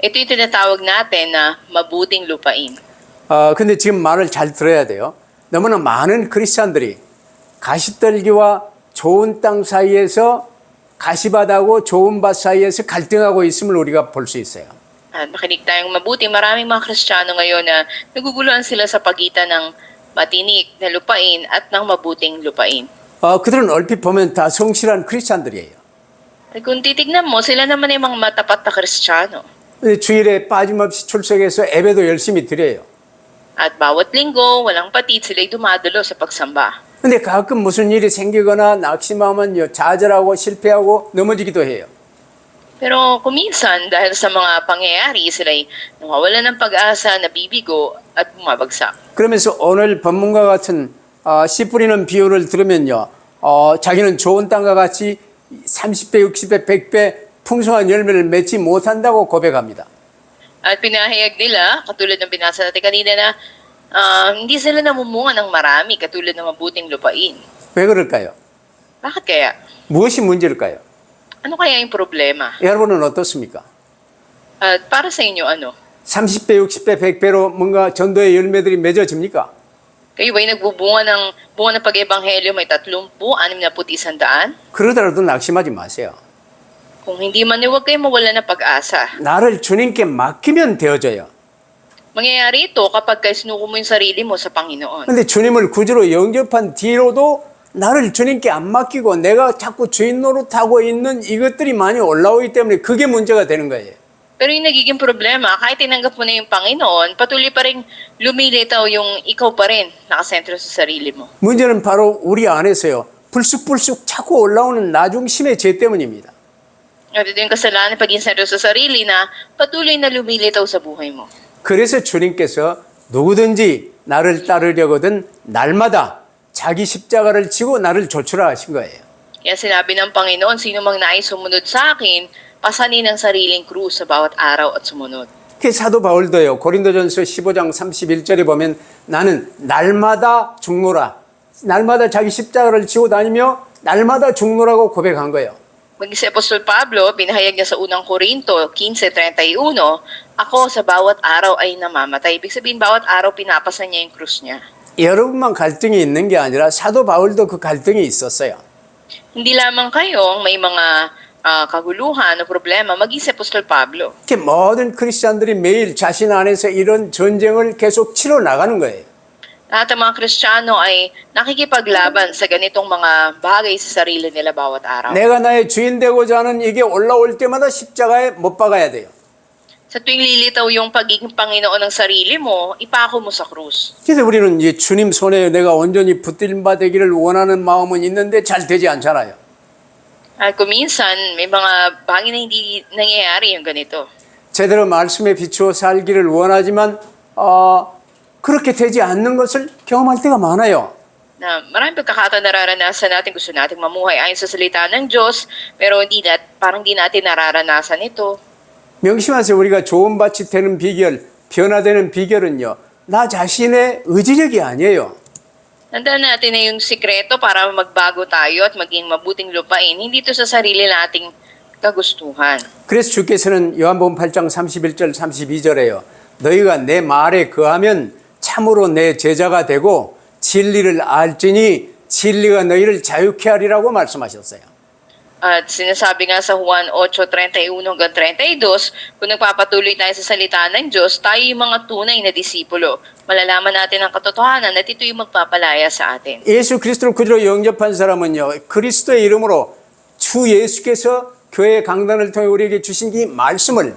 Speaker 2: Ito yung tinatawag natin na mabuting lupain.
Speaker 1: 근데 지금 말을 잘 들어야 돼요. 너무나 많은 크리스찬들이 가시떨기와 좋은 땅 사이에서 가시밭하고 좋은 밭 사이에서 갈등하고 있음을 우리가 볼 수 있어요.
Speaker 2: At makinig tayong mabuti. Maraming mga Kristiyano ngayon na naguguluhan sila sa pagitan ng matinik na lupain at ng mabuting lupain.
Speaker 1: 그들은 얼핏 보면 다 성실한 크리스찬들이에요.
Speaker 2: At kung titignan mo, sila naman ay mga matapat na Kristiyano.
Speaker 1: 주일에 빠짐없이 출석해서 예배도 열심히 드려요.
Speaker 2: At bawat linggo, walang patid, sila'y dumadalo sa pagsamba.
Speaker 1: 근데 가끔 무슨 일이 생기거나 낙심하면 좌절하고 실패하고 넘어지기도 해요.
Speaker 2: Pero kuminsan, dahil sa mga pangyayari, sila'y nawawalan ng pag-asa, nabibigo at bumabagsak.
Speaker 1: 그러면서 오늘 본문과 같은 씨 뿌리는 비유를 들으면요. 자기는 좋은 땅과 같이 30배, 60배, 100배 풍성한 열매를 맺지 못한다고 고백합니다.
Speaker 2: At pinahayag nila, katulad ng binasa natin kanina na hindi sila namumunga ng marami katulad ng mabuting lupain.
Speaker 1: 왜 그럴까요?
Speaker 2: Bakit kaya?
Speaker 1: 무엇이 문제일까요?
Speaker 2: Ano kaya yung problema?
Speaker 1: 여러분은 어떻습니까?
Speaker 2: At para sa inyo, ano?
Speaker 1: 30배, 60배, 100배로 뭔가 전도의 열매들이 맺어집니까?
Speaker 2: Kayo ba'y bunga ng pag-ebanghelyo may 30, 60, 100?
Speaker 1: 그러더라도 낙심하지 마세요.
Speaker 2: Kung hindi man, huwag kayo mawala ng pag-asa.
Speaker 1: 나를 주님께 맡기면 되어져요.
Speaker 2: Mangyayari ito kapag kayo sinuko mo yung sarili mo sa Panginoon.
Speaker 1: 근데 주님을 구주로 영접한 뒤로도 나를 주님께 안 맡기고 내가 자꾸 주인 노릇하고 있는 이것들이 많이 올라오기 때문에 그게 문제가 되는 거예요.
Speaker 2: Pero yung nagiging problema, kahit tinanggap mo na yung Panginoon, patuloy pa rin lumilitaw yung ikaw pa rin, nakasentro sa sarili mo.
Speaker 1: 문제는 바로 우리 안에서요. 불쑥불쑥 자꾸 올라오는 나중심의 죄 때문입니다.
Speaker 2: At ito yung kasalanan paging sentro sa sarili na patuloy na lumilitaw sa buhay mo.
Speaker 1: 그래서 주님께서 누구든지 나를 따르려거든 날마다 자기 십자가를 지고 나를 좇으라 하신 거예요.
Speaker 2: Kaya sinabi ng Panginoon, sino mang nais sumunod sa akin, pasanin ang sariling krus sa bawat araw at sumunod.
Speaker 1: 그 사도 바울도요. 고린도전서 15장 31절에 보면 나는 날마다 죽노라. 날마다 자기 십자가를 지고 다니며 날마다 죽노라고 고백한 거예요.
Speaker 2: Maging si Apostol Pablo, pinahayag niya sa unang Korinto 15:31, ako sa bawat araw ay namamatay. Ibig sabihin, bawat araw pinapasa niya yung krus niya.
Speaker 1: 여러분만 갈등이 있는 게 아니라 사도 바울도 그 갈등이 있었어요.
Speaker 2: Hindi lamang kayong may mga kaguluhan o problema, maging si Apostol Pablo.
Speaker 1: 이렇게 모든 크리스찬들이 매일 자신 안에서 이런 전쟁을 계속 치러 나가는 거예요.
Speaker 2: Lahat ng mga Kristiyano ay nakikipaglaban sa ganitong mga bagay sa sarili nila bawat araw.
Speaker 1: 내가 나의 주인 되고자 하는 이게 올라올 때마다 십자가에 못 박아야 돼요.
Speaker 2: Sa tuwing lilitaw yung pagiging Panginoon ng sarili mo, ipako mo sa krus.
Speaker 1: 그래서 우리는 이제 주님 손에 내가 온전히 붙들림 바 되기를 원하는 마음은 있는데 잘 되지 않잖아요.
Speaker 2: At kung minsan, may mga bagay na hindi nangyayari yung ganito.
Speaker 1: 제대로 말씀에 비추어 살기를 원하지만 그렇게 되지 않는 것을 경험할 때가 많아요.
Speaker 2: Na maraming pagkakataon nararanasan natin, gusto nating mamuhay ayon sa salita ng Diyos, pero parang di natin nararanasan ito.
Speaker 1: 명심하세요. 우리가 좋은 밭이 되는 비결, 변화되는 비결은요. 나 자신의 의지력이 아니에요.
Speaker 2: Tandaan natin na yung sikreto para magbago tayo at maging mabuting lupain, hindi ito sa sarili nating kagustuhan.
Speaker 1: 그래서 주께서는 요한복음 8장 31절 32절에요. 너희가 내 말에 거하면 참으로 내 제자가 되고 진리를 알지니 진리가 너희를 자유케 하리라고 말씀하셨어요.
Speaker 2: At sinasabi nga sa Juan 8:31 hanggang 32, kung nagpapatuloy tayo sa salita ng Diyos, tayo yung mga tunay na disipulo. Malalaman natin ang katotohanan at ito yung magpapalaya sa atin.
Speaker 1: 예수 그리스도를 구주로 영접한 사람은요. 그리스도의 이름으로 주 예수께서 교회 강단을 통해 우리에게 주신 이 말씀을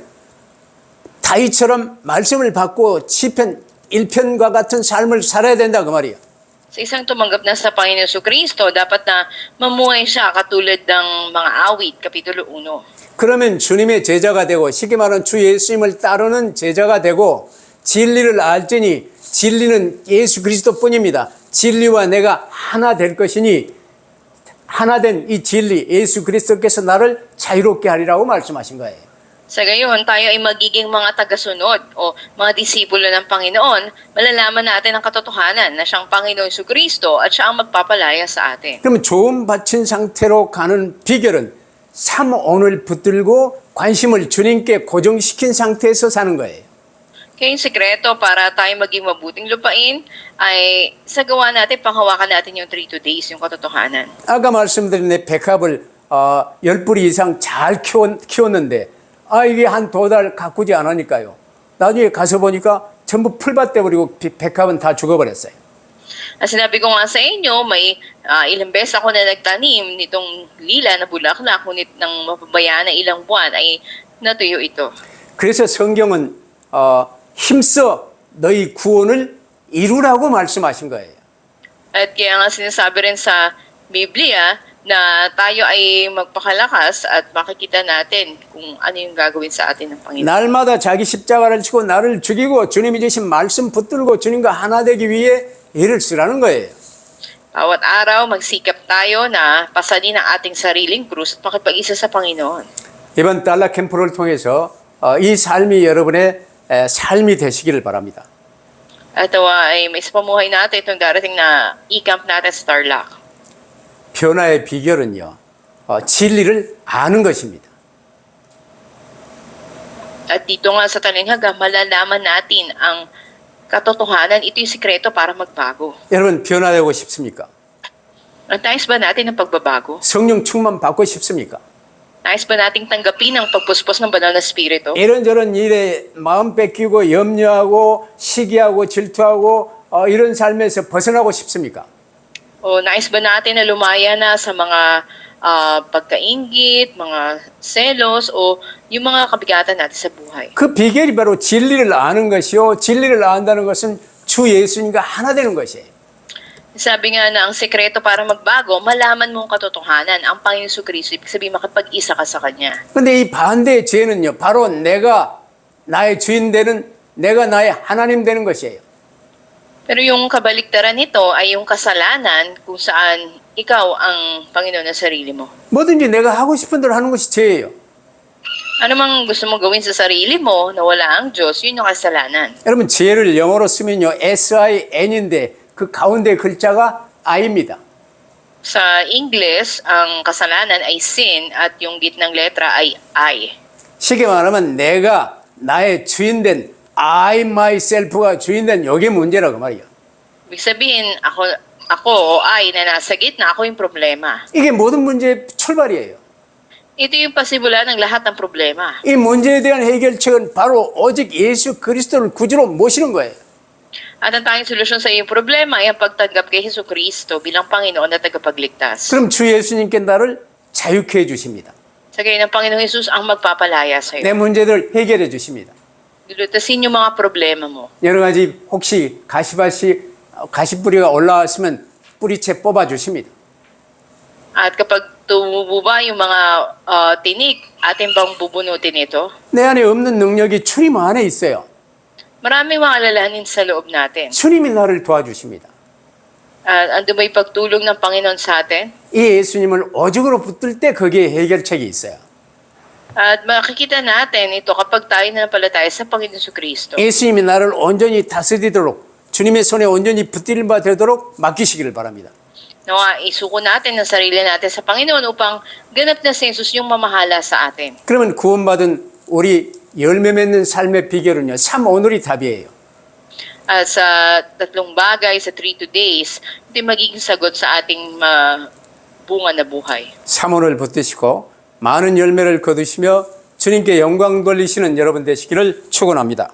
Speaker 1: 다윗처럼 말씀을 받고 시편 1편과 같은 삶을 살아야 된다 그 말이에요.
Speaker 2: Sa isang tumanggap na sa Panginoon Jesucristo, dapat na mamuhay siya katulad ng mga awit, Kapitulo 1.
Speaker 1: 그러면 주님의 제자가 되고 쉽게 말하면 주 예수님을 따르는 제자가 되고 진리를 알지니 진리는 예수 그리스도뿐입니다. 진리와 내가 하나 될 것이니 하나 된 이 진리 예수 그리스도께서 나를 자유롭게 하리라고 말씀하신 거예요.
Speaker 2: Sa gayon, tayo ay magiging mga tagasunod o mga disipulo ng Panginoon, malalaman natin ang katotohanan na siyang Panginoon Jesucristo at siya ang magpapalaya sa atin.
Speaker 1: 그러면 좋은 밭인 상태로 가는 비결은 삼온을 붙들고 관심을 주님께 고정시킨 상태에서 사는 거예요.
Speaker 2: Kaya yung sekreto para tayo maging mabuting lupain ay sa gawa natin, panghawakan natin yung 3 days, yung katotohanan.
Speaker 1: 아까 말씀드린 내 백합을 10뿌리 이상 잘 키웠는데 이게 한 2달 가꾸지 않으니까요. 나중에 가서 보니까 전부 풀밭 돼버리고 백합은 다 죽어버렸어요.
Speaker 2: Sinabi ko nga sa inyo, may ilang beses ako na nagtanim nitong lila na bulaklak, ngunit nang mapabayaan na ilang buwan ay natuyo ito.
Speaker 1: 그래서 성경은 힘써 너희 구원을 이루라고 말씀하신 거예요.
Speaker 2: At kaya nga sinasabi rin sa Biblia na tayo ay magpakalakas at makikita natin kung ano yung gagawin sa atin ng Panginoon.
Speaker 1: 날마다 자기 십자가를 지고 나를 죽이고 주님이 주신 말씀 붙들고 주님과 하나 되기 위해 애를 쓰라는 거예요.
Speaker 2: Bawat araw magsikap tayo na pasanin ang ating sariling krus at makipag-isa sa Panginoon.
Speaker 1: 이번 달라 캠프를 통해서 이 삶이 여러분의 삶이 되시기를 바랍니다.
Speaker 2: At ay may pamuhay natin itong darating na e-camp natin sa Tarlac.
Speaker 1: 변화의 비결은요, 진리를 아는 것입니다.
Speaker 2: At dito nga sa talinghaga, malalaman natin ang katotohanan. Ito yung sikreto para magbago.
Speaker 1: 여러분 변화되고 싶습니까?
Speaker 2: Nais ba natin ang pagbabago?
Speaker 1: 성령 충만 받고 싶습니까?
Speaker 2: Nais ba nating tanggapin ang pagpuspos ng banal na spirito?
Speaker 1: 이런저런 일에 마음 뺏기고 염려하고 시기하고 질투하고 이런 삶에서 벗어나고 싶습니까?
Speaker 2: O nais ba natin na lumaya na sa mga pagkainggit, mga selos, o yung mga kabigatan natin sa buhay?
Speaker 1: 그 비결이 바로 진리를 아는 것이요. 진리를 안다는 것은 주 예수님과 하나 되는 것이에요.
Speaker 2: Sabi nga na ang sekreto para magbago, malaman mo ang katotohanan. Ang Panginoon Jesucristo, ibig sabihin makipag-isa ka sa Kanya.
Speaker 1: 근데 이 반대의 죄는요. 바로 내가 나의 주인 되는, 내가 나의 하나님 되는 것이에요.
Speaker 2: Pero yung kabaliktaran nito ay yung kasalanan kung saan ikaw ang Panginoon ng sarili mo.
Speaker 1: 뭐든지 내가 하고 싶은 대로 하는 것이 죄예요.
Speaker 2: Ano mang gusto mong gawin sa sarili mo na wala ang Diyos, yun yung kasalanan.
Speaker 1: 여러분 죄를 영어로 쓰면요. SIN인데 그 가운데 글자가 I입니다.
Speaker 2: Sa English, ang kasalanan ay sin at yung gitnang letra ay I.
Speaker 1: 쉽게 말하면 내가 나의 주인 된 I myself가 주인 된 이게 문제라고 말이에요.
Speaker 2: Ibig sabihin, ako o I na nasa gitna, ako yung problema.
Speaker 1: 이게 모든 문제의 출발이에요.
Speaker 2: Ito yung pasimulan ng lahat ng problema.
Speaker 1: 이 문제에 대한 해결책은 바로 오직 예수 그리스도를 구주로 모시는 거예요.
Speaker 2: At ang tanging solusyon sa iyong problema ay ang pagtanggap kay Jesucristo bilang Panginoon at tagapagligtas.
Speaker 1: 그럼 주 예수님께 나를 자유케 해 주십니다.
Speaker 2: Sa gayon ng Panginoong Jesus ang magpapalaya sa
Speaker 1: 내
Speaker 2: iyo.
Speaker 1: 문제를 해결해 주십니다.
Speaker 2: Lulutasin yung mga problema mo.
Speaker 1: 여러 가지 혹시 가시뿌리가 올라왔으면 뿌리채 뽑아 주십니다.
Speaker 2: At kapag tumubo ba yung mga tinik, atin bang bubunutin ito?
Speaker 1: 내 안에 없는 능력이 주님 안에 있어요.
Speaker 2: Maraming mga alalahanin sa loob natin.
Speaker 1: 주님이 나를 도와주십니다.
Speaker 2: Ando ba yung pagtulong ng Panginoon sa atin?
Speaker 1: 이 예수님을 오직으로 붙들 때 거기에 해결책이 있어요.
Speaker 2: At makikita natin ito kapag tayo nanampalataya sa Panginoon Kristo.
Speaker 1: 예수님이 나를 온전히 다스리도록 주님의 손에 온전히 붙들림 바 되도록 맡기시기를 바랍니다.
Speaker 2: Nawa, isuko natin ang sarili natin sa Panginoon upang ganap na si Jesus yung mamahala sa atin.
Speaker 1: 그러면 구원받은 우리 열매 맺는 삶의 비결은요. 참 오늘이 답이에요.
Speaker 2: At sa tatlong bagay, sa 3 days, ito yung magiging sagot sa ating bunga na buhay.
Speaker 1: 삼원을 붙드시고 많은 열매를 거두시며 주님께 영광 돌리시는 여러분 되시기를 축원합니다.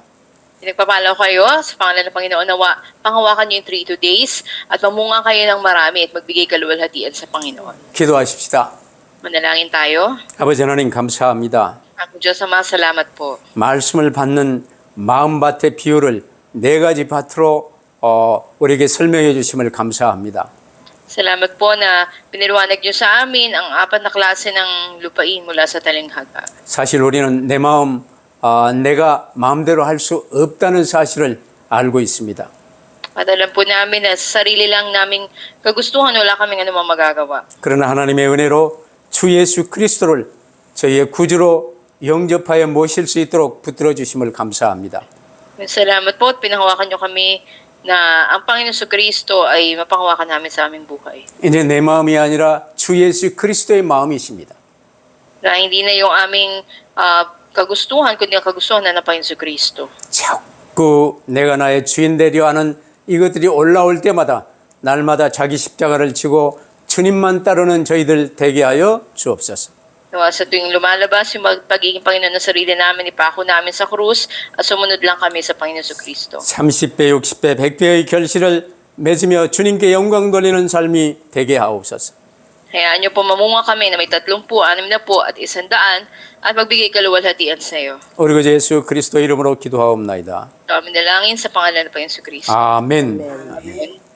Speaker 2: Pinagpapala ko kayo sa pangalan ng Panginoon nawa, panghawakan niyo yung 3 days at mamunga kayo ng marami at magbigay kaluwalhatian sa Panginoon.
Speaker 1: 기도하십시다.
Speaker 2: Manalangin tayo.
Speaker 1: 아버지 하나님 감사합니다.
Speaker 2: Ang Diyos Ama, salamat po.
Speaker 1: 말씀을 받는 마음밭의 비율을 4가지 밭으로 우리에게 설명해 주심을 감사합니다.
Speaker 2: Salamat po na pinaliwanag niyo sa amin ang 4 na klase ng lupain mula sa talinghaga.
Speaker 1: 사실 우리는 내 마음 내가 마음대로 할 수 없다는 사실을 알고 있습니다.
Speaker 2: At alam po namin na sa sarili lang naming kagustuhan, wala kaming anumang magagawa.
Speaker 1: 그러나 하나님의 은혜로 주 예수 그리스도를 저희의 구주로 영접하여 모실 수 있도록 붙들어 주심을 감사합니다.
Speaker 2: Salamat po at pinahawakan niyo kami na ang Panginoon Kristo ay mapanghawakan namin sa aming buhay.
Speaker 1: 이제 내 마음이 아니라 주 예수 그리스도의 마음이십니다.
Speaker 2: Na hindi na yung aming kagustuhan, kundi ang kagustuhan na ng Panginoon Kristo.
Speaker 1: 자꾸 내가 나의 주인 되려 하는 이것들이 올라올 때마다 날마다 자기 십자가를 지고 주님만 따르는 저희들 되게 하여 주옵소서.
Speaker 2: Nawa, sa tuwing lumalabas yung pagiging Panginoon ng sarili namin, ipako namin sa krus at sumunod lang kami sa Panginoon Kristo.
Speaker 1: 30배, 60배, 100배의 결실을 맺으며 주님께 영광 돌리는 삶이 되게 하옵소서.
Speaker 2: Hayaan niyo po mamunga kami na may 30, 60 at 100 at magbigay kaluwalhatian sa iyo.
Speaker 1: 우리 그 예수 그리스도 이름으로 기도하옵나이다.
Speaker 2: Kami nalangin sa pangalan ng Panginoon Kristo.
Speaker 1: 아멘.
Speaker 2: Amen.